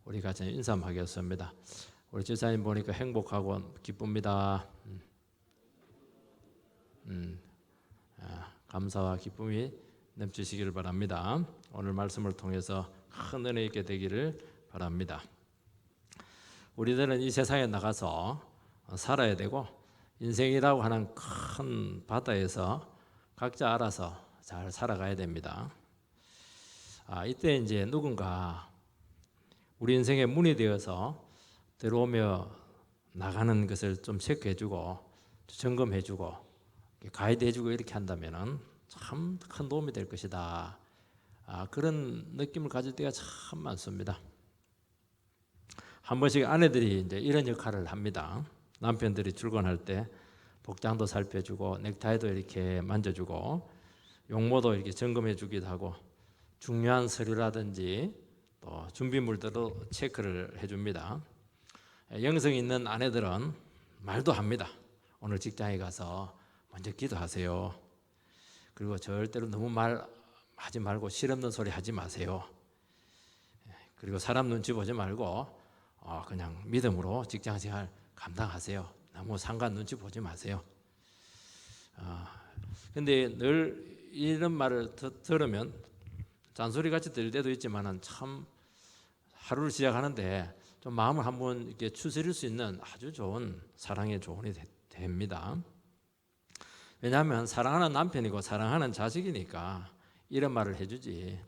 우리 같이 인사하겠습니다. 우리 집사님 보니까 행복하고 기쁩니다. 감사와 기쁨이 넘치시기를 바랍니다. 오늘 말씀을 통해서 큰 은혜 있게 되기를 바랍니다. 우리들은 이 세상에 나가서 살아야 되고 인생이라고 하는 큰 바다에서 각자 알아서 잘 살아가야 됩니다. 이때 이제 누군가 우리 인생의 문이 되어서 들어오며 나가는 것을 좀 체크해주고 점검해주고 가이드해주고 이렇게 한다면은 참 큰 도움이 될 것이다. 그런 느낌을 가질 때가 참 많습니다. 한 번씩 아내들이 이제 이런 역할을 합니다. 남편들이 출근할 때 복장도 살펴주고 넥타이도 이렇게 만져주고 용모도 이렇게 점검해주기도 하고 중요한 서류라든지 또 준비물들도 체크를 해줍니다. 영성 있는 아내들은 말도 합니다. 오늘 직장에 가서 먼저 기도하세요. 그리고 절대로 너무 말하지 말고 실없는 소리 하지 마세요. 그리고 사람 눈치 보지 말고 그냥 믿음으로 직장생활 감당하세요. 너무 상관 눈치 보지 마세요. 근데 늘 이런 말을 들으면 잔소리같이 들릴 때도 있지만은 참 하루를 시작하는데 좀 마음을 한번 이렇게 추스릴 수 있는 아주 좋은 사랑의 조언이 됩니다. 왜냐하면 사랑하는 남편이고 사랑하는 자식이니까 이런 말을 해주지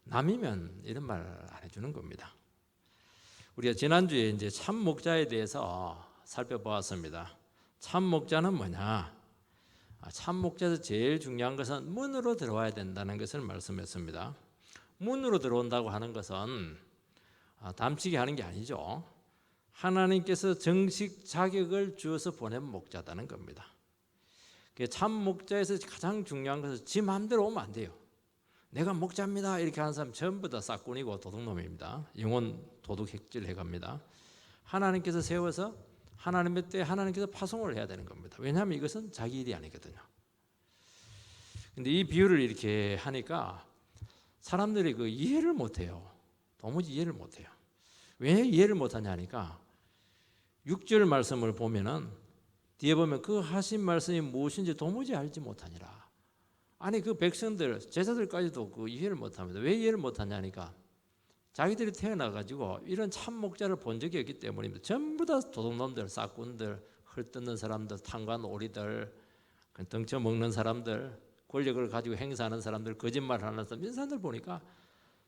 남이면 이런 말 안 해주는 겁니다. 우리가 지난주에 이제 참 목자에 대해서 살펴보았습니다. 참 목자는 뭐냐? 참 목자에서 제일 중요한 것은 문으로 들어와야 된다는 것을 말씀했습니다. 문으로 들어온다고 하는 것은 담치게 하는 게 아니죠. 하나님께서 정식 자격을 주어서 보낸 목자다는 겁니다. 참 목자에서 가장 중요한 것은 지 마음대로 오면 안 돼요. 내가 목자입니다 이렇게 하는 사람 전부 다 싹꾼이고 도둑놈입니다. 영혼 도둑 획질 해갑니다. 하나님께서 세워서 하나님의 때에 하나님께서 파송을 해야 되는 겁니다. 왜냐하면 이것은 자기 일이 아니거든요. 근데 이 비유를 이렇게 하니까 사람들이 그 이해를 못해요. 도무지 이해를 못해요. 왜 이해를 못하냐니까 6절 말씀을 보면은 뒤에 보면 그 하신 말씀이 무엇인지 도무지 알지 못하니라. 아니 그 백성들 제자들까지도 그 이해를 못합니다. 왜 이해를 못하냐니까 자기들이 태어나가지고 이런 참 목자를 본 적이 없기 때문입니다. 전부 다 도둑놈들, 싹꾼들, 헐뜯는 사람들, 탕관오리들, 덩쳐 먹는 사람들, 권력을 가지고 행사하는 사람들, 거짓말하는 사람들, 이런 사람들 보니까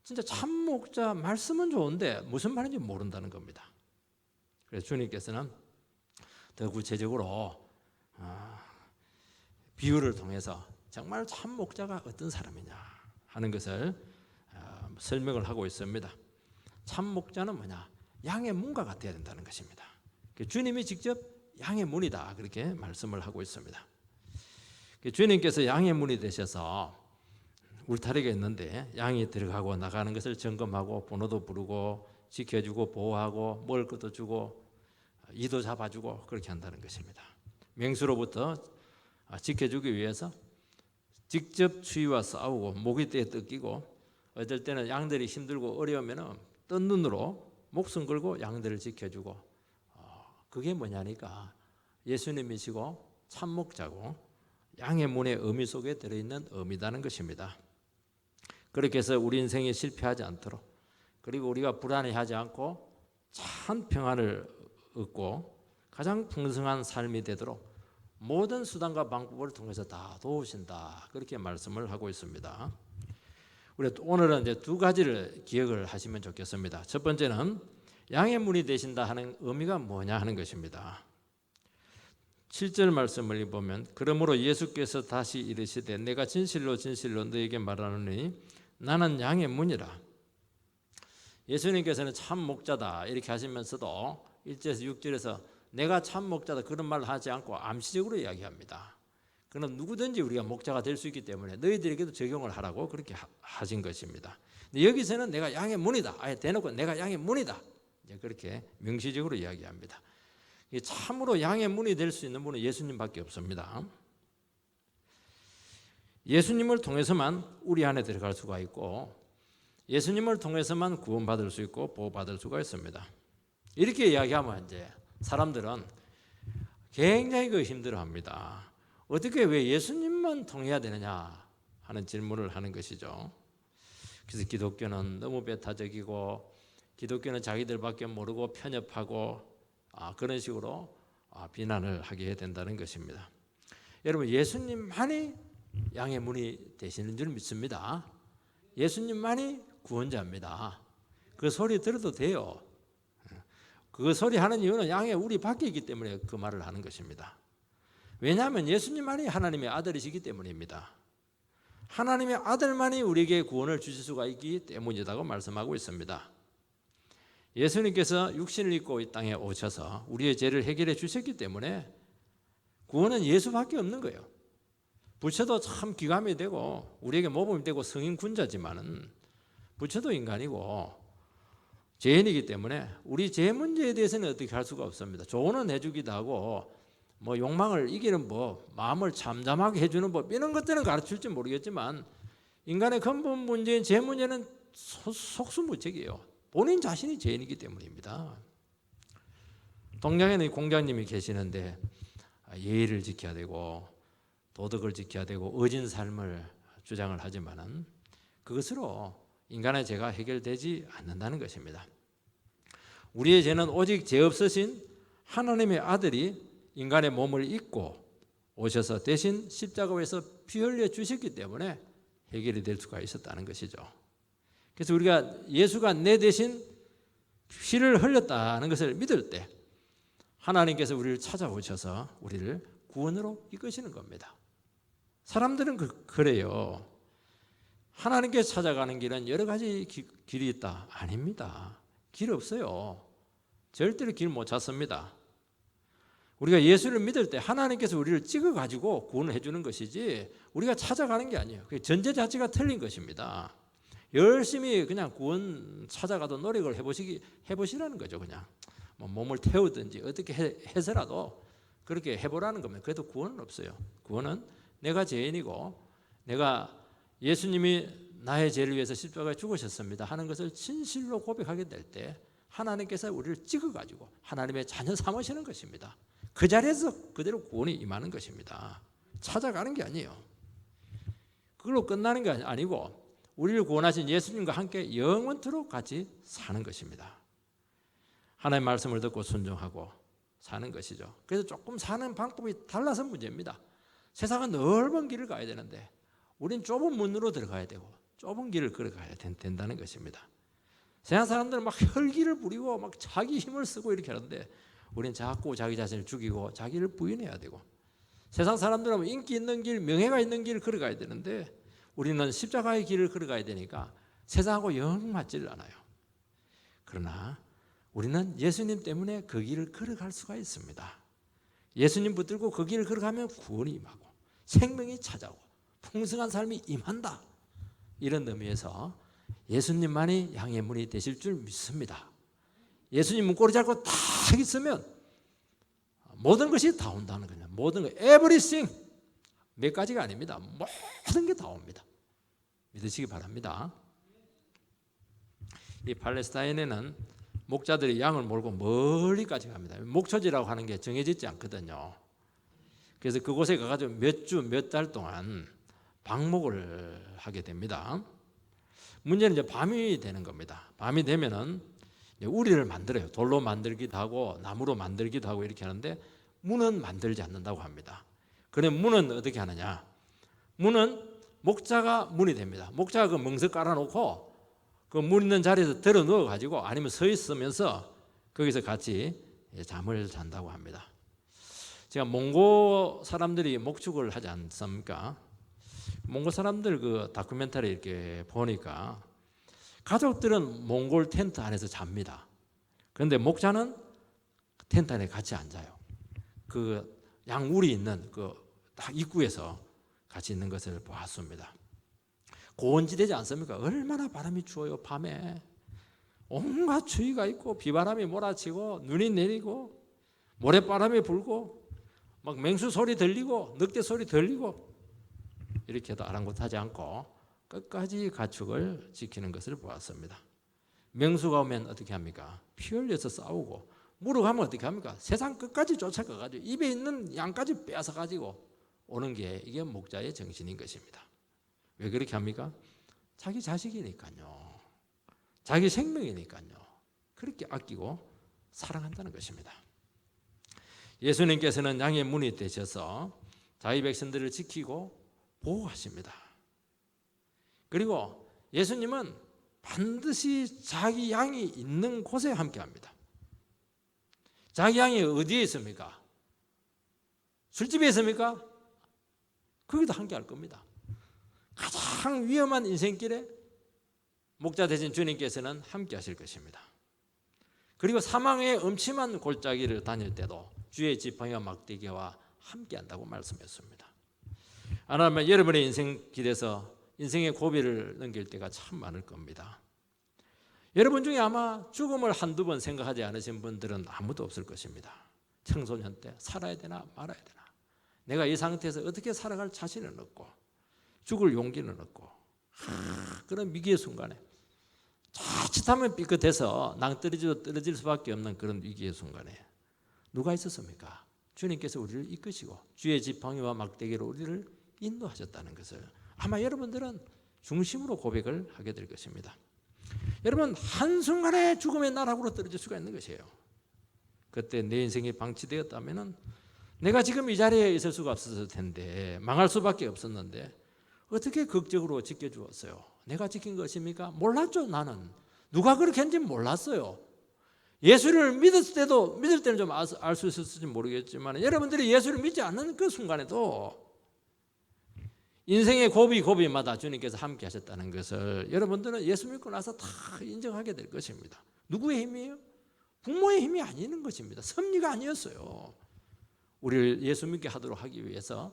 진짜 참 목자 말씀은 좋은데 무슨 말인지 모른다는 겁니다. 그래서 주님께서는 더 구체적으로 비유를 통해서 정말 참 목자가 어떤 사람이냐 하는 것을 설명을 하고 있습니다. 참 목자는 뭐냐? 양의 문과 같아야 된다는 것입니다. 주님이 직접 양의 문이다 그렇게 말씀을 하고 있습니다. 주님께서 양의 문이 되셔서 울타리가 있는데 양이 들어가고 나가는 것을 점검하고 번호도 부르고 지켜주고 보호하고 먹을 것도 주고 이도 잡아주고 그렇게 한다는 것입니다. 맹수로부터 지켜주기 위해서 직접 추위와 싸우고 모기 떼에 뜯기고 어떨 때는 양들이 힘들고 어려우면 뜬 눈으로 목숨 걸고 양들을 지켜주고 그게 뭐냐니까 예수님이시고 참목자고 양의 문의 의미 속에 들어있는 의미다는 것입니다. 그렇게 해서 우리 인생이 실패하지 않도록 그리고 우리가 불안해하지 않고 참 평안을 얻고 가장 풍성한 삶이 되도록 모든 수단과 방법을 통해서 다 도우신다 그렇게 말씀을 하고 있습니다. 우리 오늘은 이제 두 가지를 기억을 하시면 좋겠습니다. 첫 번째는 양의 문이 되신다 하는 의미가 뭐냐 하는 것입니다. 7절 말씀을 보면 그러므로 예수께서 다시 이르시되 내가 진실로 진실로 너에게 말하노니 나는 양의 문이라. 예수님께서는 참 목자다 이렇게 하시면서도 1절에서 6절에서 내가 참 목자다 그런 말을 하지 않고 암시적으로 이야기합니다. 그러나 누구든지 우리가 목자가 될 수 있기 때문에 너희들에게도 적용을 하라고 그렇게 하신 것입니다. 여기서는 내가 양의 문이다. 아예 대놓고 내가 양의 문이다. 이제 그렇게 명시적으로 이야기합니다. 참으로 양의 문이 될 수 있는 분은 예수님밖에 없습니다. 예수님을 통해서만 우리 안에 들어갈 수가 있고 예수님을 통해서만 구원받을 수 있고 보호받을 수가 있습니다. 이렇게 이야기하면 이제 사람들은 굉장히 힘들어합니다. 어떻게 왜 예수님만 통해야 되느냐 하는 질문을 하는 것이죠. 그래서 기독교는 너무 배타적이고 기독교는 자기들밖에 모르고 편협하고 그런 식으로 비난을 하게 된다는 것입니다. 여러분, 예수님만이 양의 문이 되시는 줄 믿습니다. 예수님만이 구원자입니다. 그 소리 들어도 돼요. 그 소리 하는 이유는 양의 우리 밖에 있기 때문에 그 말을 하는 것입니다. 왜냐하면 예수님만이 하나님의 아들이시기 때문입니다. 하나님의 아들만이 우리에게 구원을 주실 수가 있기 때문이라고 말씀하고 있습니다. 예수님께서 육신을 입고 이 땅에 오셔서 우리의 죄를 해결해 주셨기 때문에 구원은 예수밖에 없는 거예요. 부처도 참 귀감이 되고 우리에게 모범이 되고 성인 군자지만은 부처도 인간이고 죄인이기 때문에 우리 죄 문제에 대해서는 어떻게 할 수가 없습니다. 조언은 해주기도 하고 뭐 욕망을 이기는 법, 마음을 잠잠하게 해주는 법, 이런 것들은 가르칠지 모르겠지만 인간의 근본 문제인 죄 문제는 속수무책이에요. 본인 자신이 죄인이기 때문입니다. 동양에는 공장님이 계시는데 예의를 지켜야 되고 도덕을 지켜야 되고 의진 삶을 주장을 하지만은 그것으로 인간의 죄가 해결되지 않는다는 것입니다. 우리의 죄는 오직 죄 없으신 하나님의 아들이 인간의 몸을 입고 오셔서 대신 십자가에서 피 흘려 주셨기 때문에 해결이 될 수가 있었다는 것이죠. 그래서 우리가 예수가 내 대신 피를 흘렸다는 것을 믿을 때 하나님께서 우리를 찾아오셔서 우리를 구원으로 이끄시는 겁니다. 사람들은 그래요. 하나님께 찾아가는 길은 여러 가지 길이 있다. 아닙니다. 길 없어요. 절대로 길 못 찾습니다. 우리가 예수를 믿을 때 하나님께서 우리를 찍어가지고 구원을 해주는 것이지 우리가 찾아가는 게 아니에요. 전제 자체가 틀린 것입니다. 열심히 그냥 구원 찾아가도 노력을 해보시라는 거죠. 그냥 뭐 몸을 태우든지 어떻게 해서라도 그렇게 해보라는 겁니다. 그래도 구원은 없어요. 구원은 내가 죄인이고 내가 예수님이 나의 죄를 위해서 십자가에 죽으셨습니다 하는 것을 진실로 고백하게 될 때 하나님께서 우리를 찍어가지고 하나님의 자녀 삼으시는 것입니다. 그 자리에서 그대로 구원이 임하는 것입니다. 찾아가는 게 아니에요. 그걸로 끝나는 게 아니고 우리를 구원하신 예수님과 함께 영원토록 같이 사는 것입니다. 하나님의 말씀을 듣고 순종하고 사는 것이죠. 그래서 조금 사는 방법이 달라서 문제입니다. 세상은 넓은 길을 가야 되는데 우린 좁은 문으로 들어가야 되고 좁은 길을 걸어가야 된다는 것입니다. 세상 사람들은 막 혈기를 부리고 막 자기 힘을 쓰고 이렇게 하는데 우린 자꾸 자기 자신을 죽이고 자기를 부인해야 되고 세상 사람들은 인기 있는 길, 명예가 있는 길을 걸어가야 되는데 우리는 십자가의 길을 걸어가야 되니까 세상하고 영 맞지를 않아요. 그러나 우리는 예수님 때문에 그 길을 걸어갈 수가 있습니다. 예수님 붙들고 그 길을 걸어가면 구원이 임하고 생명이 찾아오고 풍성한 삶이 임한다. 이런 의미에서 예수님만이 양의 문이 되실 줄 믿습니다. 예수님 문고리 잡고 딱 있으면 모든 것이 다 온다는 거냐. 모든 것, everything. 몇 가지가 아닙니다. 모든 게 다 옵니다. 믿으시기 바랍니다. 이 팔레스타인에는 목자들이 양을 몰고 멀리까지 갑니다. 목초지라고 하는 게 정해지지 않거든요. 그래서 그곳에 가가지고 몇 주, 몇 달 동안 방목을 하게 됩니다. 문제는 이제 밤이 되는 겁니다. 밤이 되면은 우리를 만들어요. 돌로 만들기도 하고 나무로 만들기도 하고 이렇게 하는데 문은 만들지 않는다고 합니다. 그래 문은 어떻게 하느냐? 문은 목자가 문이 됩니다. 목자가 그 멍석 깔아놓고 그 문 있는 자리에서 들어 누워가지고 아니면 서 있으면서 거기서 같이 잠을 잔다고 합니다. 제가 몽고 사람들이 목축을 하지 않습니까? 몽고 사람들 그 다큐멘터리 이렇게 보니까 가족들은 몽골 텐트 안에서 잡니다. 그런데 목자는 텐트 안에 같이 앉아요. 그 양울이 있는 그 딱 입구에서 같이 있는 것을 보았습니다. 고온지대지 않습니까? 얼마나 바람이 추워요. 밤에 온갖 추위가 있고 비바람이 몰아치고 눈이 내리고 모래바람이 불고 막 맹수 소리 들리고 늑대 소리 들리고 이렇게 해도 아랑곳하지 않고 끝까지 가축을 지키는 것을 보았습니다. 명수가 오면 어떻게 합니까? 피 흘려서 싸우고, 물어가면 어떻게 합니까? 세상 끝까지 쫓아가가지고 입에 있는 양까지 빼앗아가지고 오는 게 이게 목자의 정신인 것입니다. 왜 그렇게 합니까? 자기 자식이니까요. 자기 생명이니까요. 그렇게 아끼고 사랑한다는 것입니다. 예수님께서는 양의 문이 되셔서 자기 백성들을 지키고 보호하십니다. 그리고 예수님은 반드시 자기 양이 있는 곳에 함께합니다. 자기 양이 어디에 있습니까? 술집에 있습니까? 거기도 함께할 겁니다. 가장 위험한 인생길에 목자 되신 주님께서는 함께하실 것입니다. 그리고 사망의 음침한 골짜기를 다닐 때도 주의 지팡이와 막대기와 함께한다고 말씀했습니다. 하나님, 여러분의 인생길에서 인생의 고비를 넘길 때가 참 많을 겁니다. 여러분 중에 아마 죽음을 한두 번 생각하지 않으신 분들은 아무도 없을 것입니다. 청소년 때 살아야 되나 말아야 되나, 내가 이 상태에서 어떻게 살아갈 자신은 없고 죽을 용기는 없고, 그런 위기의 순간에 자칫하면 삐끗해서 낭떠러지로 떨어질 수밖에 없는 그런 위기의 순간에 누가 있었습니까? 주님께서 우리를 이끄시고 주의 지팡이와 막대기로 우리를 인도하셨다는 것을 아마 여러분들은 중심으로 고백을 하게 될 것입니다. 여러분, 한순간에 죽음의 나락으로 떨어질 수가 있는 것이에요. 그때 내 인생이 방치되었다면 내가 지금 이 자리에 있을 수가 없었을 텐데, 망할 수밖에 없었는데 어떻게 극적으로 지켜주었어요? 내가 지킨 것입니까? 몰랐죠. 나는 누가 그렇게 했는지 몰랐어요. 예수를 믿을 때는 좀 알 수 있었을지 모르겠지만, 여러분들이 예수를 믿지 않는 그 순간에도 인생의 고비마다 주님께서 함께 하셨다는 것을 여러분들은 예수 믿고 나서 다 인정하게 될 것입니다. 누구의 힘이에요? 부모의 힘이 아니는 것입니다. 섭리가 아니었어요. 우리를 예수 믿게 하도록 하기 위해서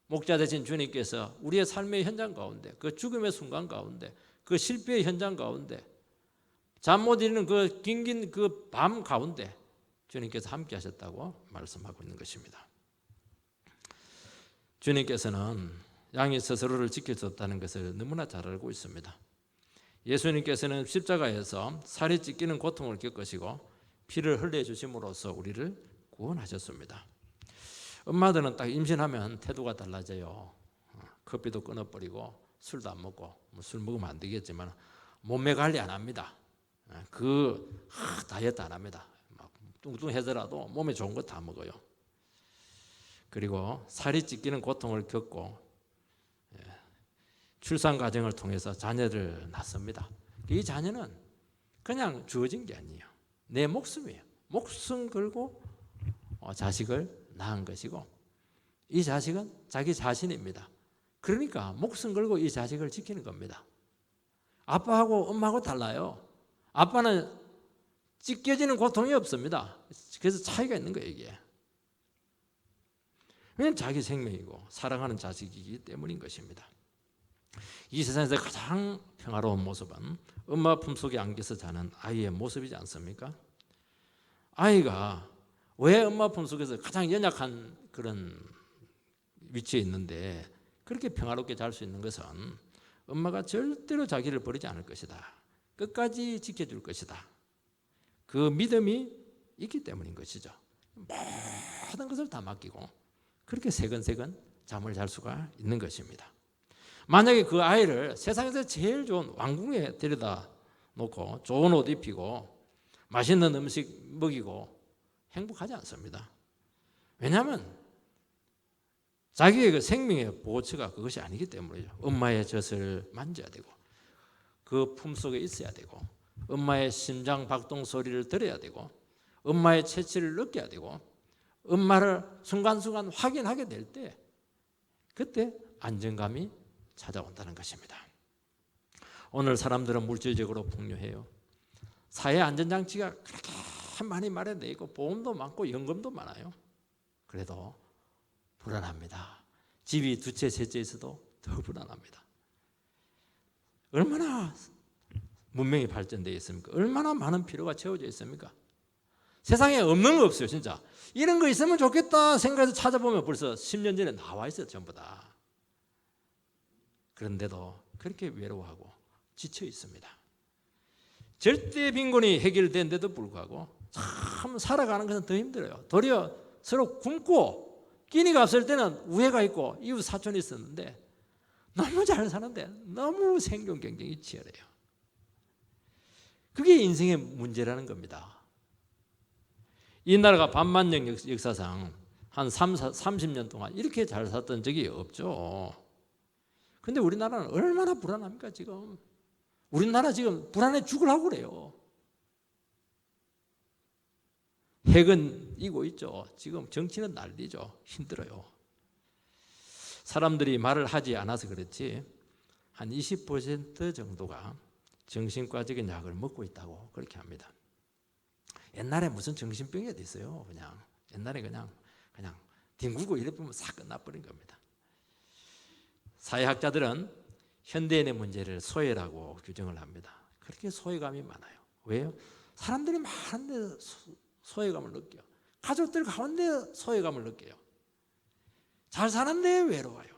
목자 되신 주님께서 우리의 삶의 현장 가운데, 그 죽음의 순간 가운데, 그 실패의 현장 가운데, 잠 못 이루는 그 긴긴 그 밤 가운데 주님께서 함께 하셨다고 말씀하고 있는 것입니다. 주님께서는 양이 스스로를 지킬 수 없다는 것을 너무나 잘 알고 있습니다. 예수님께서는 십자가에서 살이 찢기는 고통을 겪으시고 피를 흘려주심으로써 우리를 구원하셨습니다. 엄마들은 딱 임신하면 태도가 달라져요. 커피도 끊어버리고 술도 안 먹고, 술 먹으면 안 되겠지만 몸매 관리 안 합니다. 다이어트 안 합니다. 막 뚱뚱해서라도 몸에 좋은 거 다 먹어요. 그리고 살이 찢기는 고통을 겪고 출산 과정을 통해서 자녀를 낳습니다. 이 자녀는 그냥 주어진 게 아니에요. 내 목숨이에요. 목숨 걸고 자식을 낳은 것이고, 이 자식은 자기 자신입니다. 그러니까 목숨 걸고 이 자식을 지키는 겁니다. 아빠하고 엄마하고 달라요. 아빠는 찢겨지는 고통이 없습니다. 그래서 차이가 있는 거예요, 이게. 왜냐하면 자기 생명이고 사랑하는 자식이기 때문인 것입니다. 이 세상에서 가장 평화로운 모습은 엄마 품속에 안겨서 자는 아이의 모습이지 않습니까? 아이가 왜 엄마 품속에서 가장 연약한 그런 위치에 있는데 그렇게 평화롭게 잘 수 있는 것은 엄마가 절대로 자기를 버리지 않을 것이다. 끝까지 지켜줄 것이다. 그 믿음이 있기 때문인 것이죠. 모든 것을 다 맡기고 그렇게 세근세근 잠을 잘 수가 있는 것입니다. 만약에 그 아이를 세상에서 제일 좋은 왕궁에 데려다 놓고 좋은 옷 입히고 맛있는 음식 먹이고 행복하지 않습니다. 왜냐하면 자기의 그 생명의 보호처가 그것이 아니기 때문이죠. 엄마의 젖을 만져야 되고 그 품속에 있어야 되고 엄마의 심장 박동 소리를 들어야 되고 엄마의 채취를 느껴야 되고 엄마를 순간순간 확인하게 될 때 그때 안정감이 찾아온다는 것입니다. 오늘 사람들은 물질적으로 풍요해요. 사회 안전장치가 그렇게 많이 마련되어 있고 보험도 많고 연금도 많아요. 그래도 불안합니다. 집이 두 채, 세 채 있어도 더 불안합니다. 얼마나 문명이 발전되어 있습니까? 얼마나 많은 필요가 채워져 있습니까? 세상에 없는 거 없어요, 진짜. 이런 거 있으면 좋겠다 생각해서 찾아보면 벌써 10년 전에 나와 있어요, 전부 다. 그런데도 그렇게 외로워하고 지쳐 있습니다. 절대 빈곤이 해결된데도 불구하고 참 살아가는 것은 더 힘들어요. 도리어 서로 굶고 끼니가 없을 때는 우애가 있고 이웃 사촌이 있었는데 너무 잘 사는데 너무 생존 경쟁이 치열해요. 그게 인생의 문제라는 겁니다. 이 나라가 반만년 역사상 한 30년 동안 이렇게 잘 살던 적이 없죠. 근데 우리나라는 얼마나 불안합니까 지금. 우리나라 지금 불안해 죽으려고 그래요. 핵은 이고 있죠. 지금 정치는 난리죠. 힘들어요. 사람들이 말을 하지 않아서 그렇지 한 20% 정도가 정신과적인 약을 먹고 있다고 그렇게 합니다. 옛날에 무슨 정신병이 어디 있어요. 그냥 옛날에 그냥 뒹굴고 이래보면 싹 끝나버린 겁니다. 사회학자들은 현대인의 문제를 소외라고 규정을 합니다. 그렇게 소외감이 많아요. 왜요? 사람들이 많은데 소외감을 느껴요. 가족들 가운데 소외감을 느껴요. 잘 사는데 외로워요.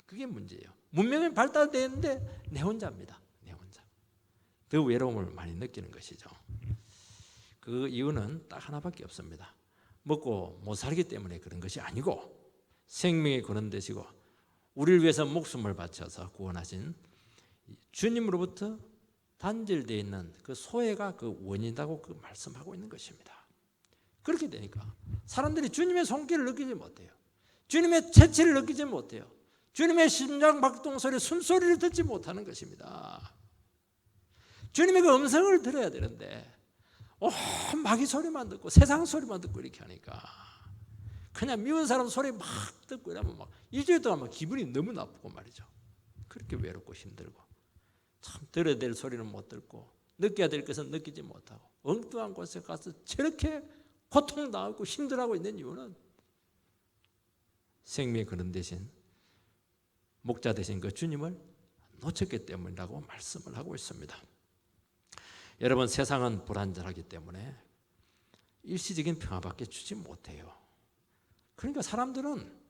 그게 문제예요. 문명이 발달되는데 내 혼자입니다. 내 혼자. 더 외로움을 많이 느끼는 것이죠. 그 이유는 딱 하나밖에 없습니다. 먹고 못 살기 때문에 그런 것이 아니고 생명의 근원 되시고 우리를 위해서 목숨을 바쳐서 구원하신 주님으로부터 단절되어 있는 그 소외가 그 원인이라고 그 말씀하고 있는 것입니다. 그렇게 되니까 사람들이 주님의 손길을 느끼지 못해요. 주님의 채취를 느끼지 못해요. 주님의 심장 박동 소리, 숨소리를 듣지 못하는 것입니다. 주님의 그 음성을 들어야 되는데 마귀 소리만 듣고 세상 소리만 듣고 이렇게 하니까 그냥 미운 사람 소리 막 듣고 이러면 막 일주일 동안 막 기분이 너무 나쁘고 말이죠. 그렇게 외롭고 힘들고 참 들어야 될 소리는 못 듣고 느껴야 될 것은 느끼지 못하고 엉뚱한 곳에 가서 저렇게 고통당하고 힘들어하고 있는 이유는 생명의 근원 되신 목자 되신 그 주님을 놓쳤기 때문이라고 말씀을 하고 있습니다. 여러분, 세상은 불안정하기 때문에 일시적인 평화밖에 주지 못해요. 그러니까 사람들은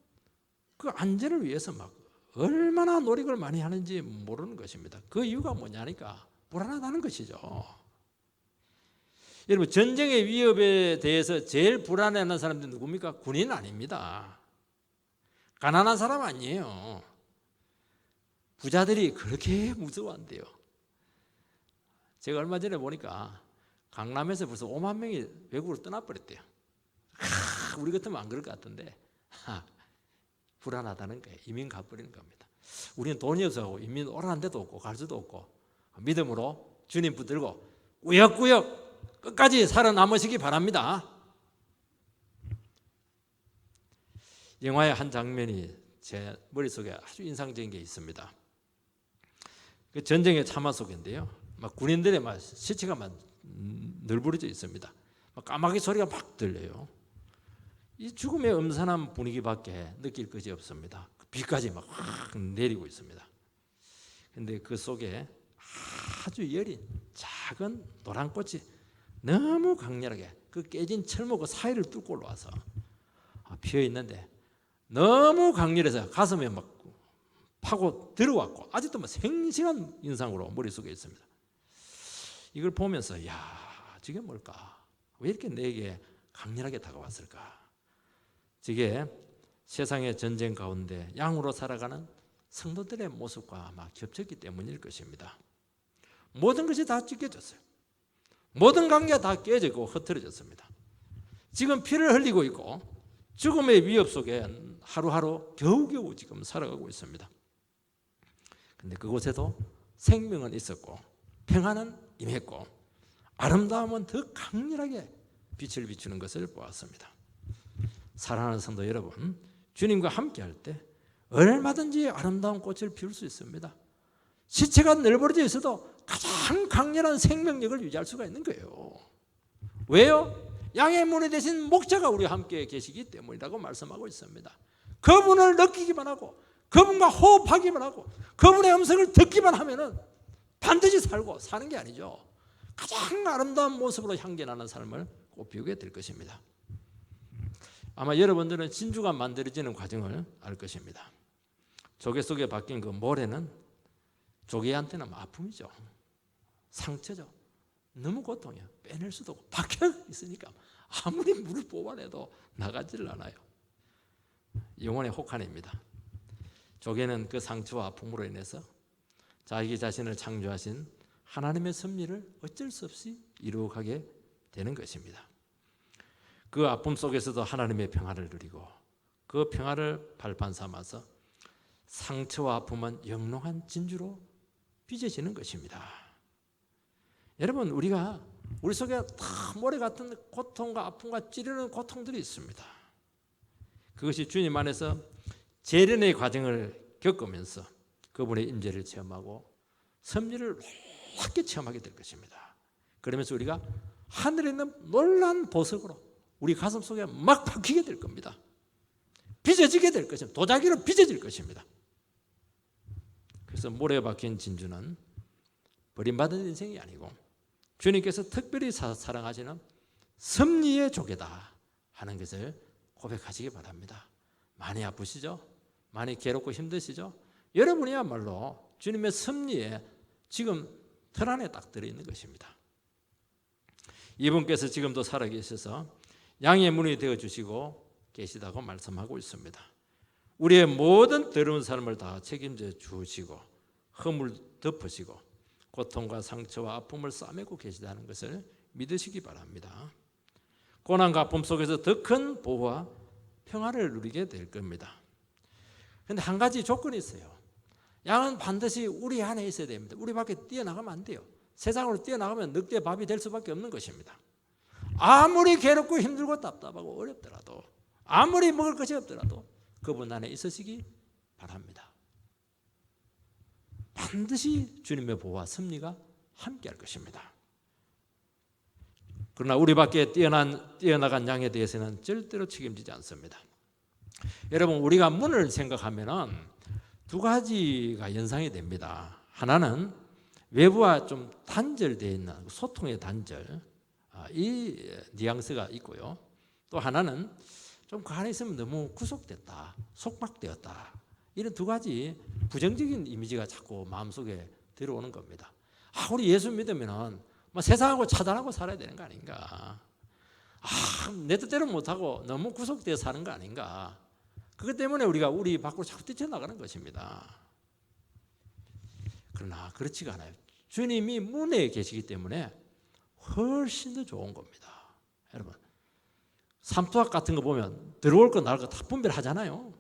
그 안전을 위해서 막 얼마나 노력을 많이 하는지 모르는 것입니다. 그 이유가 뭐냐니까 불안하다는 것이죠. 여러분, 전쟁의 위협에 대해서 제일 불안해하는 사람들은 누굽니까? 군인 아닙니다. 가난한 사람 아니에요. 부자들이 그렇게 무서워한대요. 제가 얼마 전에 보니까 강남에서 벌써 5만 명이 외국으로 떠나버렸대요. 우리 같으면 안 그럴 것 같은데 불안하다는 거예요. 이민 가버리는 겁니다. 우리는 돈이 없어서 이민 오라는 데도 없고 갈 수도 없고 믿음으로 주님 붙들고 꾸역꾸역 끝까지 살아남으시기 바랍니다. 영화의 한 장면이 제 머릿속에 아주 인상적인 게 있습니다. 그 전쟁의 참화 속인데요. 막 군인들의 막 시체가 막 널브러져 있습니다. 막 까마귀 소리가 막 들려요. 이 죽음의 음산한 분위기밖에 느낄 것이 없습니다. 비까지 막 내리고 있습니다. 그런데 그 속에 아주 여린 작은 노란 꽃이 너무 강렬하게 그 깨진 철모 그 사이를 뚫고 올라와서 피어 있는데 너무 강렬해서 가슴에 막 파고 들어왔고 아직도 뭐 생생한 인상으로 머릿속에 있습니다. 이걸 보면서 저게 뭘까? 왜 이렇게 내게 강렬하게 다가왔을까? 저게 세상의 전쟁 가운데 양으로 살아가는 성도들의 모습과 아마 겹쳤기 때문일 것입니다. 모든 것이 다 찢겨졌어요. 모든 관계가 다 깨지고 흐트러졌습니다. 지금 피를 흘리고 있고 죽음의 위협 속에 하루하루 겨우겨우 지금 살아가고 있습니다. 근데 그곳에도 생명은 있었고 평안은 임했고 아름다움은 더 강렬하게 빛을 비추는 것을 보았습니다. 사랑하는 성도 여러분, 주님과 함께 할 때 얼마든지 아름다운 꽃을 피울 수 있습니다. 시체가 널브러져 있어도 가장 강렬한 생명력을 유지할 수가 있는 거예요. 왜요? 양의 문이 되신 목자가 우리와 함께 계시기 때문이라고 말씀하고 있습니다. 그분을 느끼기만 하고 그분과 호흡하기만 하고 그분의 음성을 듣기만 하면은 반드시 살고 사는 게 아니죠. 가장 아름다운 모습으로 향기나는 삶을 꼭 비우게 될 것입니다. 아마 여러분들은 진주가 만들어지는 과정을 알 것입니다. 조개 속에 박힌 그 모래는 조개한테는 아픔이죠. 상처죠. 너무 고통이에요. 빼낼 수도 없고 박혀 있으니까 아무리 물을 뽑아내도 나가지를 않아요. 영혼의 혹한입니다. 조개는 그 상처와 아픔으로 인해서 자기 자신을 창조하신 하나님의 섭리를 어쩔 수 없이 이루어가게 되는 것입니다. 그 아픔 속에서도 하나님의 평화를 누리고 그 평화를 발판 삼아서 상처와 아픔은 영롱한 진주로 빚어지는 것입니다. 여러분, 우리가 우리 속에 다 모래 같은 고통과 아픔과 찌르는 고통들이 있습니다. 그것이 주님 안에서 재련의 과정을 겪으면서 그분의 임재를 체험하고 섭리를 놀랍게 체험하게 될 것입니다. 그러면서 우리가 하늘에 있는 놀라운 보석으로 우리 가슴 속에 막 박히게 될 겁니다. 빚어지게 될 것입니다. 도자기로 빚어질 것입니다. 그래서 모래에 박힌 진주는 버림받은 인생이 아니고 주님께서 특별히 사랑하시는 섭리의 조개다 하는 것을 고백하시기 바랍니다. 많이 아프시죠? 많이 괴롭고 힘드시죠? 여러분이야말로 주님의 섭리에 지금 틀 안에 딱 들어있는 것입니다. 이분께서 지금도 살아계셔서 양의 문이 되어주시고 계시다고 말씀하고 있습니다. 우리의 모든 더러운 삶을 다 책임져 주시고 허물 덮으시고 고통과 상처와 아픔을 싸매고 계시다는 것을 믿으시기 바랍니다. 고난과 아픔 속에서 더 큰 보호와 평화를 누리게 될 겁니다. 그런데 한 가지 조건이 있어요. 양은 반드시 우리 안에 있어야 됩니다. 우리 밖에 뛰어나가면 안 돼요. 세상으로 뛰어나가면 늑대 밥이 될 수밖에 없는 것입니다. 아무리 괴롭고 힘들고 답답하고 어렵더라도 아무리 먹을 것이 없더라도 그분 안에 있으시기 바랍니다. 반드시 주님의 보호와 섭리가 함께할 것입니다. 그러나 우리 밖에 뛰어나간 양에 대해서는 절대로 책임지지 않습니다. 여러분, 우리가 문을 생각하면은 두 가지가 연상이 됩니다. 하나는 외부와 좀 단절되어 있는 소통의 단절, 이 뉘앙스가 있고요. 또 하나는 좀 그 안에 있으면 너무 구속됐다, 속박되었다. 이런 두 가지 부정적인 이미지가 자꾸 마음속에 들어오는 겁니다. 우리 예수 믿으면 세상하고 차단하고 살아야 되는 거 아닌가? 내 뜻대로 못하고 너무 구속되어 사는 거 아닌가? 그것 때문에 우리가 우리 밖으로 자꾸 뛰쳐나가는 것입니다. 그러나 그렇지가 않아요. 주님이 문에 계시기 때문에 훨씬 더 좋은 겁니다. 여러분, 삼투학 같은 거 보면 들어올 거 나올 거 다 분별하잖아요.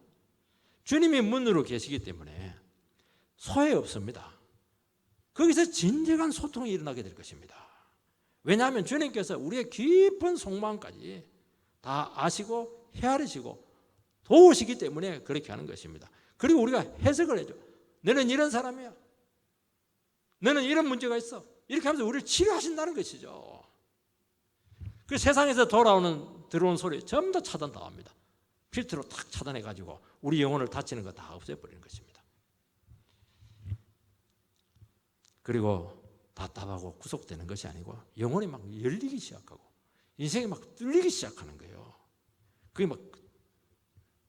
주님이 문으로 계시기 때문에 소외 없습니다. 거기서 진정한 소통이 일어나게 될 것입니다. 왜냐하면 주님께서 우리의 깊은 속마음까지 다 아시고 헤아리시고 도우시기 때문에 그렇게 하는 것입니다. 그리고 우리가 해석을 해줘. 너는 이런 사람이야. 너는 이런 문제가 있어. 이렇게 하면서 우리를 치료하신다는 것이죠. 그 세상에서 들어온 소리 전부 다 차단당합니다. 필터로 탁 차단해가지고 우리 영혼을 다치는 거 다 없애버리는 것입니다. 그리고 답답하고 구속되는 것이 아니고 영혼이 막 열리기 시작하고 인생이 막 뚫리기 시작하는 거예요. 그게 막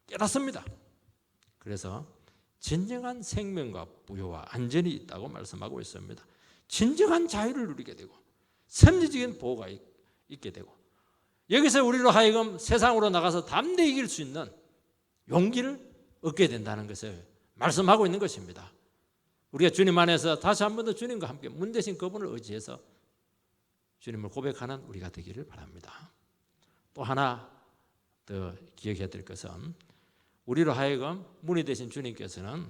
깨닫습니다. 그래서 진정한 생명과 부여와 안전이 있다고 말씀하고 있습니다. 진정한 자유를 누리게 되고 섭리적인 보호가 있게 되고 여기서 우리로 하여금 세상으로 나가서 담대히 이길 수 있는 용기를 얻게 된다는 것을 말씀하고 있는 것입니다. 우리가 주님 안에서 다시 한 번 더 주님과 함께 문 대신 그분을 의지해서 주님을 고백하는 우리가 되기를 바랍니다. 또 하나 더 기억해야 될 것은 우리로 하여금 문이 되신 주님께서는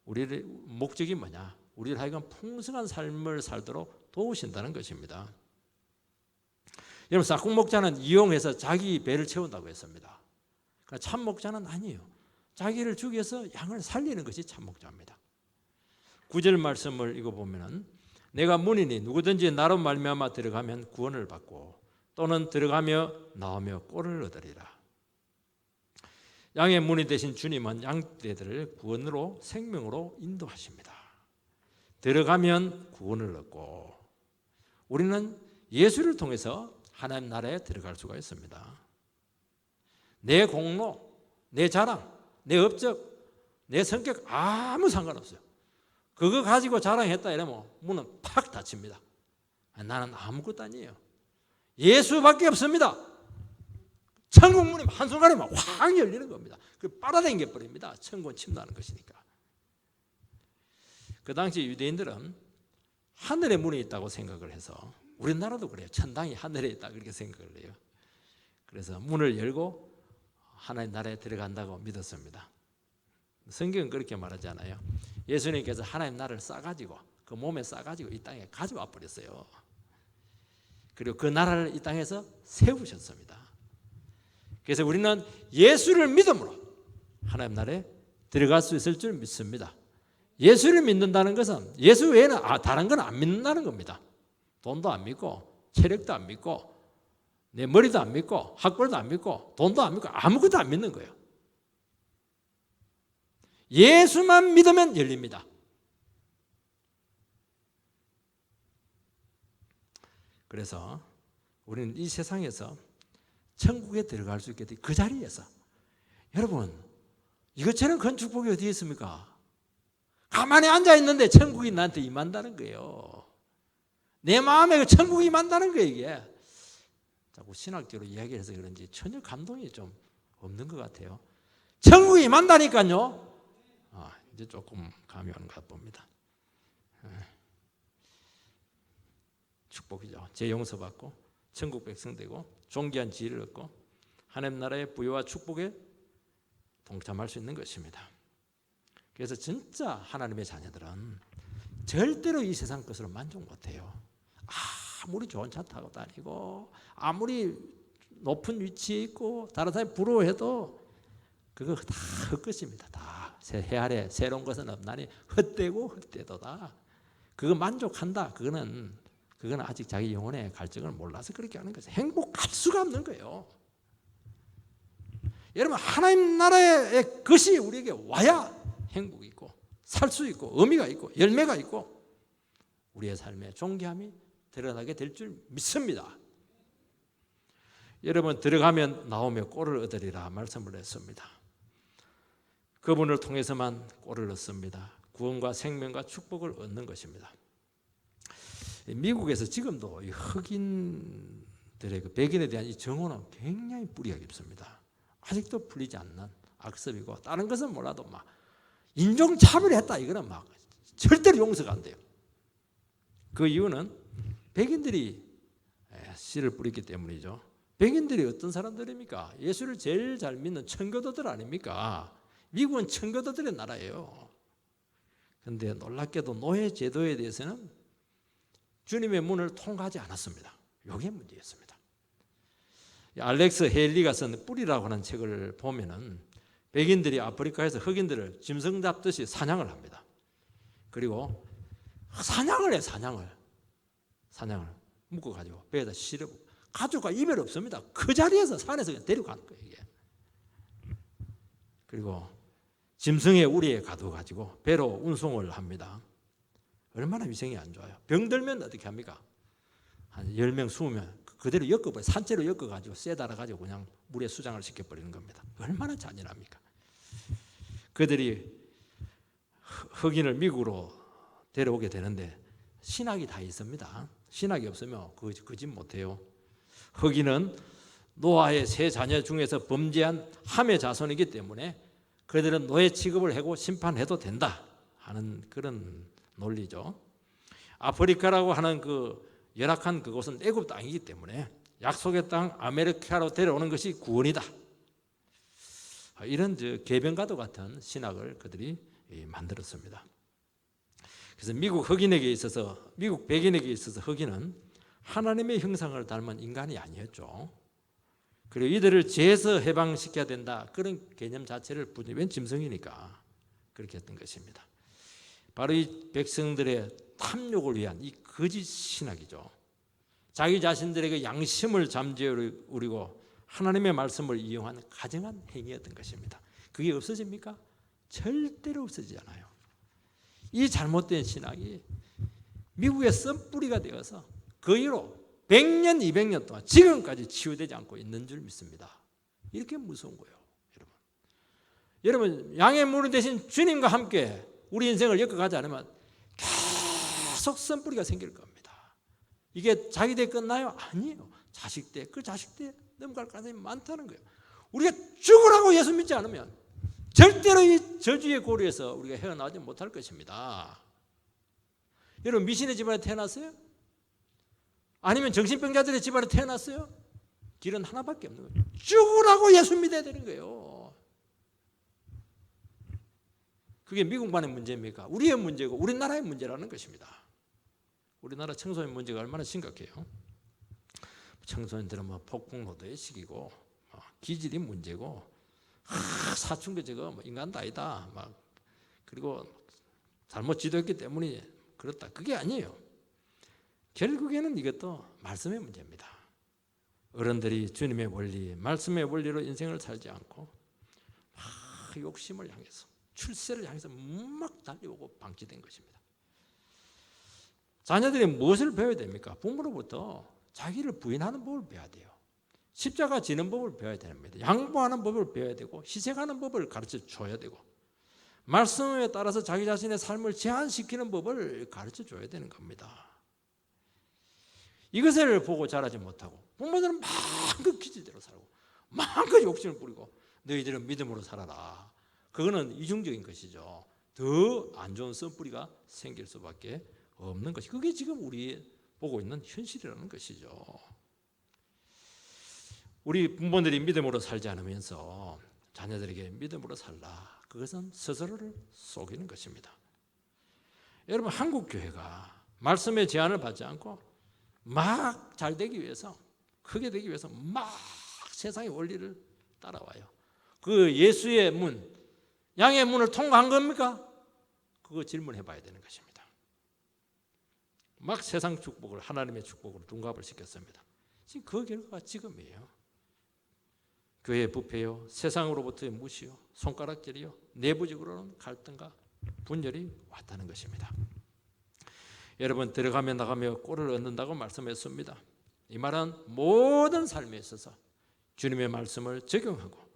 우리의 목적이 뭐냐? 우리로 하여금 풍성한 삶을 살도록 도우신다는 것입니다. 여러분, 싹국 목자는 이용해서 자기 배를 채운다고 했습니다. 그러니까 참 목자는 아니에요. 자기를 죽여서 양을 살리는 것이 참 목자입니다. 9절 말씀을 읽어보면 내가 문이니 누구든지 나로 말미암아 들어가면 구원을 받고 또는 들어가며 나오며 꼴을 얻으리라. 양의 문이 되신 주님은 양떼들을 구원으로 생명으로 인도하십니다. 들어가면 구원을 얻고 우리는 예수를 통해서 하나님 나라에 들어갈 수가 있습니다. 내 공로, 내 자랑, 내 업적, 내 성격 아무 상관없어요. 그거 가지고 자랑했다 이러면 문은 팍 닫힙니다. 나는 아무것도 아니에요. 예수밖에 없습니다. 천국 문이 한순간에 막 확 열리는 겁니다. 그 빨아당겨 버립니다. 천국은 침노하는 것이니까. 그 당시 유대인들은 하늘에 문이 있다고 생각을 해서, 우리나라도 그래요. 천당이 하늘에 있다 그렇게 생각을 해요. 그래서 문을 열고 하나님 나라에 들어간다고 믿었습니다. 성경은 그렇게 말하지 않아요. 예수님께서 하나님 나라를 싸가지고 그 몸에 싸가지고 이 땅에 가져와 버렸어요. 그리고 그 나라를 이 땅에서 세우셨습니다. 그래서 우리는 예수를 믿음으로 하나님 나라에 들어갈 수 있을 줄 믿습니다. 예수를 믿는다는 것은 예수 외에는 다른 건 안 믿는다는 겁니다. 돈도 안 믿고 체력도 안 믿고 내 머리도 안 믿고 학벌도 안 믿고 돈도 안 믿고 아무것도 안 믿는 거예요. 예수만 믿으면 열립니다. 그래서 우리는 이 세상에서 천국에 들어갈 수 있게 된 그 자리에서, 여러분 이것처럼 큰 축복이 어디 있습니까? 가만히 앉아있는데 천국이 나한테 임한다는 거예요. 내 마음에 그 천국이 임한다는 거예요. 이게 자꾸 신학적으로 이야기해서 그런지 전혀 감동이 좀 없는 것 같아요. 천국이 임한다니까요. 이제 조금 감이 오는 것 봅니다. 축복이죠. 죄 용서받고 천국 백성 되고 존귀한 지위를 얻고 하나님 나라의 부여와 축복에 동참할 수 있는 것입니다. 그래서 진짜 하나님의 자녀들은 절대로 이 세상 것으로 만족 못해요. 아무리 좋은 차 타고 다니고 아무리 높은 위치에 있고 다른 사람이 부러워해도 그거 다 헛것입니다. 다 해 아래 새로운 것은 없나니 헛되고 헛되도다. 그거 만족한다. 그거는 아직 자기 영혼의 갈증을 몰라서 그렇게 하는 거죠. 행복할 수가 없는 거예요. 여러분 하나님 나라의 것이 우리에게 와야 행복이 있고 살 수 있고 의미가 있고 열매가 있고 우리의 삶의 존귀함이 드러나게 될 줄 믿습니다. 여러분 들어가면 나오며 꼴을 얻으리라 말씀을 했습니다. 그분을 통해서만 꼴을 얻습니다. 구원과 생명과 축복을 얻는 것입니다. 미국에서 지금도 이 흑인들의 그 백인에 대한 이 정오는 굉장히 뿌리가 깊습니다. 아직도 풀리지 않는 악습이고 다른 것은 몰라도 막 인종차별했다 이거는 막 절대로 용서가 안 돼요. 그 이유는 백인들이 씨를 뿌렸기 때문이죠. 백인들이 어떤 사람들입니까? 예수를 제일 잘 믿는 청교도들 아닙니까? 미국은 청교도들의 나라예요. 그런데 놀랍게도 노예 제도에 대해서는 주님의 문을 통과하지 않았습니다. 이게 문제였습니다. 알렉스 헤일리가 쓴 뿌리라고 하는 책을 보면은 백인들이 아프리카에서 흑인들을 짐승 잡듯이 사냥을 합니다. 그리고 사냥을 해, 사냥을 묶어가지고 배에다 실어 가족과 이별 없습니다. 그 자리에서 산에서 그냥 데리고 가는 거예요. 이게. 그리고 짐승의 우리에 가둬가지고 배로 운송을 합니다. 얼마나 위생이 안 좋아요. 병들면 어떻게 합니까? 한 10명, 20명 그대로 엮어버려요. 산채로 엮어가지고 쇠 달아가지고 그냥 물에 수장을 시켜버리는 겁니다. 얼마나 잔인합니까? 그들이 흑인을 미국으로 데려오게 되는데 신학이 다 있습니다. 신학이 없으면 그 짓 못해요. 흑인은 노아의 세 자녀 중에서 범죄한 함의 자손이기 때문에 그들은 노예 취급을 하고 심판해도 된다 하는 그런 논리죠. 아프리카라고 하는 그 열악한 그곳은 애굽 땅이기 때문에 약속의 땅 아메리카로 데려오는 것이 구원이다. 이런 개변가도 같은 신학을 그들이 만들었습니다. 그래서 미국 백인에게 있어서 흑인은 하나님의 형상을 닮은 인간이 아니었죠. 그리고 이들을 죄에서 해방시켜야 된다. 그런 개념 자체를 웬 짐승이니까 그렇게 했던 것입니다. 바로 이 백성들의 탐욕을 위한 이 거짓 신학이죠. 자기 자신들에게 양심을 잠재우리고 하나님의 말씀을 이용한 가증한 행위였던 것입니다. 그게 없어집니까? 절대로 없어지지 않아요. 이 잘못된 신학이 미국의 썬뿌리가 되어서 그 이후로 100년, 200년 동안 지금까지 치유되지 않고 있는 줄 믿습니다. 이렇게 무서운 거예요, 여러분. 양의 무리 대신 주님과 함께 우리 인생을 엮어가지 않으면 계속 선뿌리가 생길 겁니다. 이게 자기 때 끝나요? 아니에요. 자식 때, 그 자식 때 넘어갈 가능성이 많다는 거예요. 우리가 죽으라고 예수 믿지 않으면 절대로 이 저주의 고리에서 우리가 헤어나오지 못할 것입니다. 여러분, 미신의 집안에 태어났어요? 아니면 정신병자들의 집안에 태어났어요? 길은 하나밖에 없는 거예요. 죽으라고 예수 믿어야 되는 거예요. 그게 미국만의 문제입니까? 우리의 문제고 우리나라의 문제라는 것입니다. 우리나라 청소년 문제가 얼마나 심각해요. 청소년들은 뭐 폭풍노도의 시기고 기질이 문제고 사춘기 저거 뭐 인간도 아니다 막 그리고 잘못 지도했기 때문에 그렇다. 그게 아니에요. 결국에는 이것도 말씀의 문제입니다. 어른들이 주님의 원리, 말씀의 원리로 인생을 살지 않고 막 욕심을 향해서 출세를 향해서 막 달려오고 방치된 것입니다. 자녀들이 무엇을 배워야 됩니까? 부모로부터 자기를 부인하는 법을 배워야 돼요. 십자가 지는 법을 배워야 됩니다. 양보하는 법을 배워야 되고 희생하는 법을 가르쳐 줘야 되고 말씀에 따라서 자기 자신의 삶을 제한시키는 법을 가르쳐 줘야 되는 겁니다. 이것을 보고 자라지 못하고 부모들은 마음껏 기질대로 살고 마음껏 욕심을 부리고 너희들은 믿음으로 살아라. 그거는 이중적인 것이죠. 더 안 좋은 썬뿌리가 생길 수밖에 없는 것이 그게 지금 우리 보고 있는 현실이라는 것이죠. 우리 부모들이 믿음으로 살지 않으면서 자녀들에게 믿음으로 살라. 그것은 스스로를 속이는 것입니다. 여러분, 한국 교회가 말씀의 제한을 받지 않고 막 잘 되기 위해서 크게 되기 위해서 막 세상의 원리를 따라와요. 그 예수의 문, 양의 문을 통과한 겁니까? 그거 질문해 봐야 되는 것입니다. 막 세상 축복을 하나님의 축복으로 둔갑을 시켰습니다. 지금 그 결과가 지금이에요. 교회의 부패요, 세상으로부터의 무시요, 손가락질이요, 내부적으로는 갈등과 분열이 왔다는 것입니다. 여러분, 들어가며 나가며 꼴을 얻는다고 말씀했습니다. 이 말은 모든 삶에 있어서 주님의 말씀을 적용하고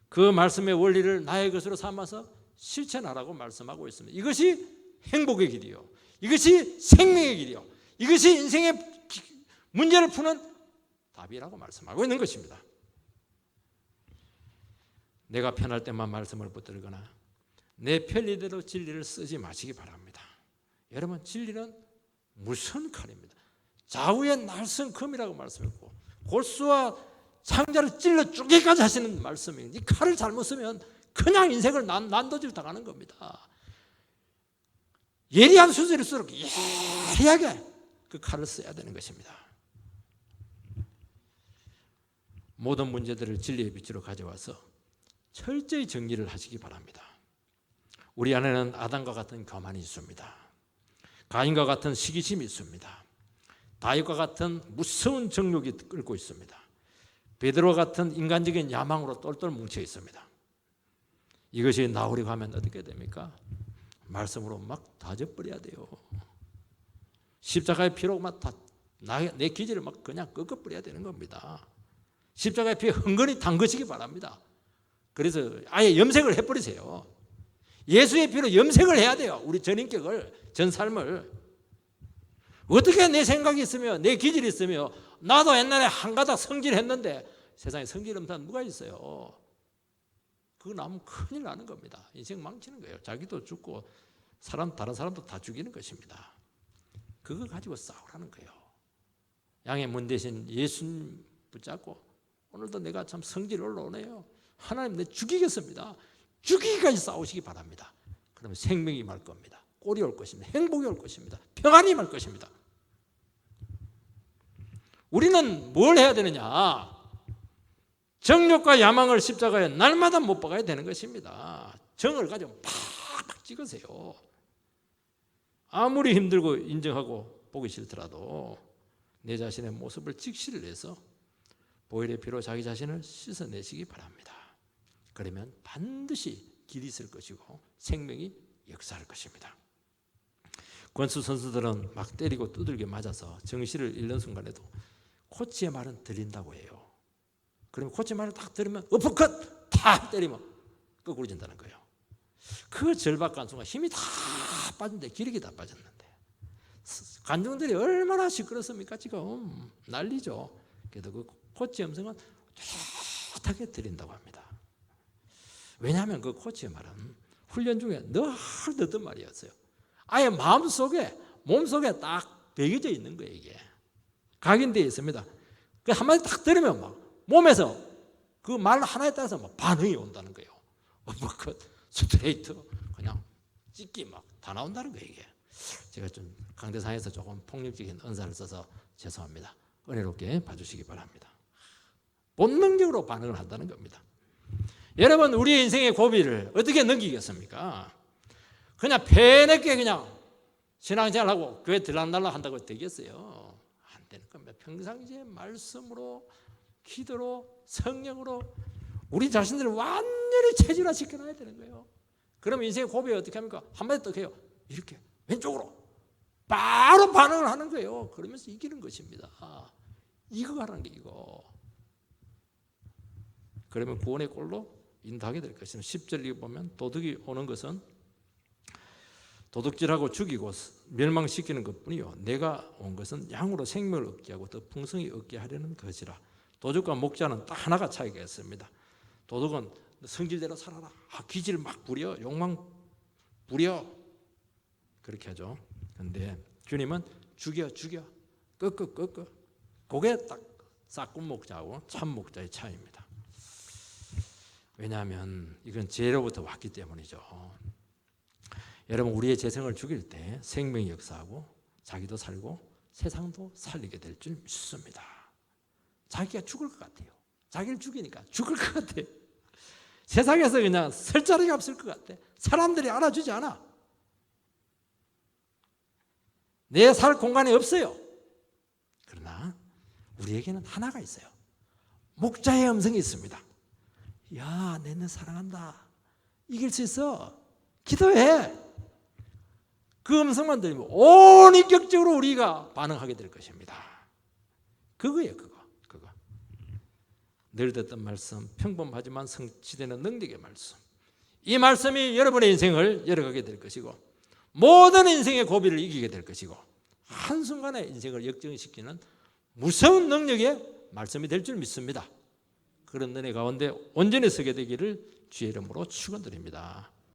그 말씀의 원리를 나의 것으로 삼아서 실천하라고 말씀하고 있습니다. 이것이 행복의 길이요, 이것이 생명의 길이요, 이것이 인생의 문제를 푸는 답이라고 말씀하고 있는 것입니다. 내가 편할 때만 말씀을 붙들거나 내 편리대로 진리를 쓰지 마시기 바랍니다. 여러분, 진리는 무슨 칼입니다. 좌우의 날선 검이라고 말씀했고 골수와 창자를 찔러 쪼개까지 하시는 말씀이에요. 이 칼을 잘못 쓰면 그냥 인생을 난도질 당하는 겁니다. 예리한 수술일수록 예리하게 그 칼을 써야 되는 것입니다. 모든 문제들을 진리의 빛으로 가져와서 철저히 정리를 하시기 바랍니다. 우리 안에는 아담과 같은 교만이 있습니다. 가인과 같은 시기심이 있습니다. 다윗과 같은 무서운 정욕이 끓고 있습니다. 베드로와 같은 인간적인 야망으로 똘똘 뭉쳐 있습니다. 이것이 나오려고 하면 어떻게 됩니까? 말씀으로 막 다져버려야 돼요. 십자가의 피로 막 내 기질을 막 그냥 꺾어버려야 되는 겁니다. 십자가의 피에 흥건히 담그시기 바랍니다. 그래서 아예 염색을 해버리세요. 예수의 피로 염색을 해야 돼요. 우리 전 인격을, 전 삶을. 어떻게 내 생각이 있으며 내 기질이 있으며 나도 옛날에 한가닥 성질했는데 세상에 성질 없는 사람 누가 있어요? 그거 나면 큰일 나는 겁니다. 인생 망치는 거예요. 자기도 죽고 다른 사람도 다 죽이는 것입니다. 그거 가지고 싸우라는 거예요. 양의 문 대신 예수님 붙잡고 오늘도 내가 참 성질 올라오네요. 하나님 내 죽이겠습니다. 죽이기까지 싸우시기 바랍니다. 그러면 생명이 말 겁니다. 꼴이 올 것입니다. 행복이 올 것입니다. 평안이 말 것입니다. 우리는 뭘 해야 되느냐? 정욕과 야망을 십자가에 날마다 못 박아야 되는 것입니다. 정을 가지고 팍팍 찍으세요. 아무리 힘들고 인정하고 보기 싫더라도 내 자신의 모습을 직시를 해서 보혈의 피로 자기 자신을 씻어내시기 바랍니다. 그러면 반드시 길이 있을 것이고 생명이 역사할 것입니다. 권수 선수들은 막 때리고 두들겨 맞아서 정신을 잃는 순간에도 코치의 말은 들린다고 해요. 그러면 코치 말을 딱 들으면 어퍼컷 탁 때리면 거꾸로진다는 거예요. 그 절박한 순간 힘이 다 빠진데 기력이 다 빠졌는데 관중들이 얼마나 시끄럽습니까? 지금 난리죠. 그래도 그 코치 음성은 뚜렷하게 들린다고 합니다. 왜냐하면 그 코치의 말은 훈련 중에 늘 듣던 말이었어요. 아예 마음속에 몸속에 딱 배겨져 있는 거예요. 이게 각인되어 있습니다. 그 한마디 딱 들으면 막 몸에서 그 말 하나에 따라서 막 반응이 온다는 거예요. 어퍼컷, 스트레이트, 그냥 찢기 막 다 나온다는 거예요. 이게 제가 좀 강대상에서 조금 폭력적인 언사를 써서 죄송합니다. 은혜롭게 봐주시기 바랍니다. 본능적으로 반응을 한다는 겁니다. 여러분, 우리의 인생의 고비를 어떻게 넘기겠습니까? 그냥 패내게 그냥 신앙생활하고 교회 들락날락 한다고 되겠어요? 안 되는 겁니다. 평상시에 말씀으로, 기도로, 성령으로 우리 자신들을 완전히 체질화 시켜놔야 되는 거예요. 그럼 인생의 고비에 어떻게 합니까? 한마디 더 해요. 이렇게 왼쪽으로 바로 반응을 하는 거예요. 그러면서 이기는 것입니다. 이거 하라는 게 이거. 그러면 구원의 꼴로 인도하게 될 것입니다. 10절 보면 도둑이 오는 것은 도둑질하고 죽이고 멸망시키는 것뿐이요 내가 온 것은 양으로 생명을 얻게 하고 더 풍성히 얻게 하려는 것이라. 도둑과 목자는 딱 하나가 차이가 있습니다. 도둑은 성질대로 살아라, 기질 막 부려, 욕망 부려, 그렇게 하죠. 그런데 주님은 죽여 끄 그게 딱 싹군 목자하고 참 목자의 차이입니다. 왜냐하면 이건 죄로부터 왔기 때문이죠. 여러분, 우리의 재성을 죽일 때 생명이 역사하고 자기도 살고 세상도 살리게 될 줄 믿습니다. 자기가 죽을 것 같아요. 자기를 죽이니까 죽을 것 같아요. 세상에서 그냥 설 자리가 없을 것 같아. 사람들이 알아주지 않아. 내 살 공간이 없어요. 그러나 우리에게는 하나가 있어요. 목자의 음성이 있습니다. 야, 내 너 사랑한다. 이길 수 있어. 기도해. 그 음성만 들리면 온 인격적으로 우리가 반응하게 될 것입니다. 그거예요, 그거. 늘 듣던 말씀, 평범하지만 성취되는 능력의 말씀. 이 말씀이 여러분의 인생을 열어가게 될 것이고 모든 인생의 고비를 이기게 될 것이고 한순간에 인생을 역전시키는 무서운 능력의 말씀이 될 줄 믿습니다. 그런 은혜 가운데 온전히 서게 되기를 주의 이름으로 축원드립니다.